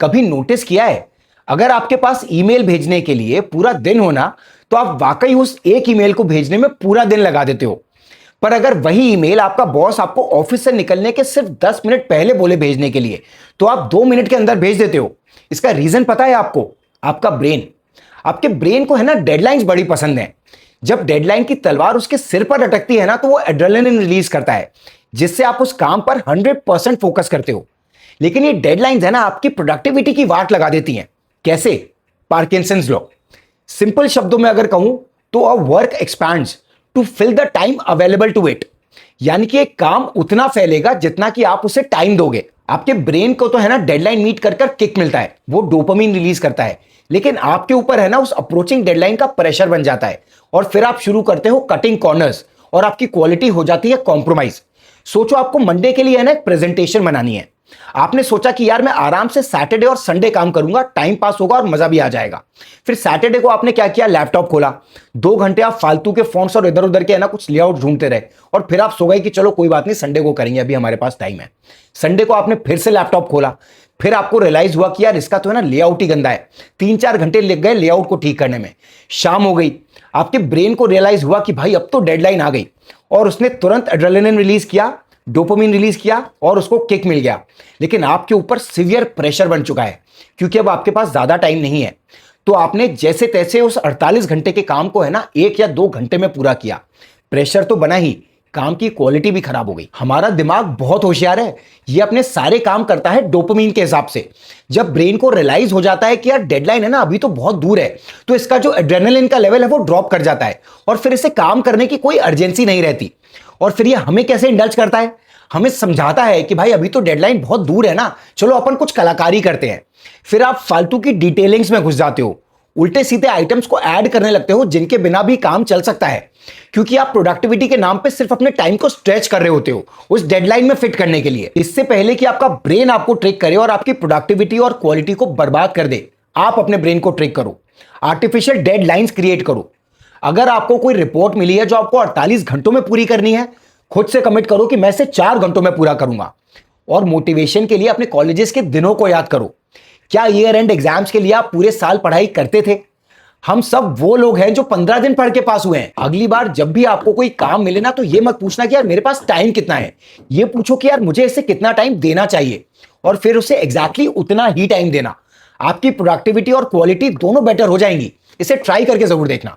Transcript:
कभी नोटिस किया है, अगर आपके पास ईमेल भेजने के लिए पूरा दिन हो ना, तो आप वाकई उस एक ईमेल को भेजने में पूरा दिन लगा देते हो। पर अगर वही ईमेल आपका बॉस आपको ऑफिस से निकलने के सिर्फ 10 मिनट पहले बोले भेजने के लिए, तो आप 2 मिनट के अंदर भेज देते हो। इसका रीजन पता है आपको? आपका ब्रेन। आपके ब्रेन को है ना डेडलाइंस बड़ी पसंद है। जब डेडलाइन की तलवार उसके सिर पर अटकती है ना, तो वो एड्रेनलिन रिलीज करता है, जिससे आप उस काम पर 100% फोकस करते हो। लेकिन ये डेडलाइंस है ना आपकी प्रोडक्टिविटी की वाट लगा देती हैं। कैसे? Parkinson's law. सिंपल शब्दों में अगर कहूं तो a work expands to fill the time available to it. यानी कि एक काम उतना फैलेगा जितना कि आप उसे टाइम दोगे। आपके ब्रेन को तो है ना डेडलाइन मीट कर कर किक मिलता है, वो डोपामिन रिलीज करता है। लेकिन आपके ऊपर है ना उस अप्रोचिंग डेडलाइन का प्रेशर बन जाता है, और फिर आप शुरू करते हो कटिंग कॉर्नर्स, और आपकी क्वालिटी हो जाती है कॉम्प्रोमाइज। सोचो आपको मंडे के लिए है ना एक प्रेजेंटेशन बनानी है। आपने सोचा कि यार मैं आराम से सैटरडे और संडे काम करूंगा, टाइम पास होगा और मजा भी आ जाएगा। फिर सैटरडे को आपने क्या किया? लैपटॉप खोला, 2 घंटे आप फालतू के फोन्स और इधर उधर के है ना कुछ लेआउट ढूंढते रहे, और फिर आप सो गए कि चलो कोई बात नहीं, संडे को करेंगे, अभी हमारे पास टाइम है। संडे को आपने फिर से लैपटॉप खोला, फिर आपको रियलाइज हुआ कि यार इसका तो है ना लेआउट ही गंदा है। 3-4 घंटे लग गए लेआउट को ठीक करने में। शाम हो गई, आपके ब्रेन को रियलाइज हुआ कि भाई अब तो डेडलाइन आ गई, और उसने तुरंत एड्रेनलिन रिलीज किया, डोपामिन रिलीज किया, और उसको किक मिल गया। लेकिन आपके ऊपर सीवियर प्रेशर बन चुका है, क्योंकि अब आपके पास ज्यादा टाइम नहीं है। तो आपने जैसे तैसे उस 48 घंटे के काम को है ना 1 या 2 घंटे में पूरा किया। प्रेशर तो बना ही, काम की क्वालिटी भी खराब हो गई। हमारा दिमाग बहुत होशियार है, ये अपने सारे काम करता है डोपामिन के हिसाब से। जब ब्रेन को रियलाइज हो जाता है कि यार डेडलाइन है ना अभी तो बहुत दूर है, तो इसका जो एड्रेनलिन का लेवल है वो ड्रॉप कर जाता है, और फिर इसे काम करने की कोई अर्जेंसी नहीं रहती। और फिर ये हमें कैसे इंडल्ज करता है? हमें समझाता है कि भाई अभी तो डेडलाइन बहुत दूर है ना, चलो अपन कुछ कलाकारी करते हैं। फिर आप फालतू की डिटेलिंग्स में घुस जाते हो, उल्टे सीधे आइटम्स को ऐड करने लगते हो जिनके बिना भी काम चल सकता है, क्योंकि आप प्रोडक्टिविटी के नाम पे सिर्फ अपने टाइम को स्ट्रेच कर रहे होते हो उस डेडलाइन में फिट करने के लिए। इससे पहले कि आपका ब्रेन आपको ट्रिक करे और आपकी प्रोडक्टिविटी और क्वालिटी को बर्बाद कर दे, आप अपने ब्रेन को ट्रिक करो, आर्टिफिशियल डेडलाइंस क्रिएट करो। अगर आपको कोई रिपोर्ट मिली है जो आपको 48 घंटों में पूरी करनी है, खुद से कमिट करो कि मैं इसे 4 घंटों में पूरा करूंगा। और मोटिवेशन के लिए अपने कॉलेजेस के दिनों को याद करो। क्या ईयर एंड एग्जाम्स के लिए आप पूरे साल पढ़ाई करते थे? हम सब वो लोग हैं जो 15 दिन पढ़ के पास हुए हैं। अगली बार जब भी आपको कोई काम मिले ना, तो ये मत पूछना कि यार मेरे पास टाइम कितना है, ये पूछो कि यार मुझे इसे कितना टाइम देना चाहिए, और फिर उसे एग्जैक्टली उतना ही टाइम देना। आपकी प्रोडक्टिविटी और क्वालिटी दोनों बेटर हो जाएंगी। इसे ट्राई करके जरूर देखना।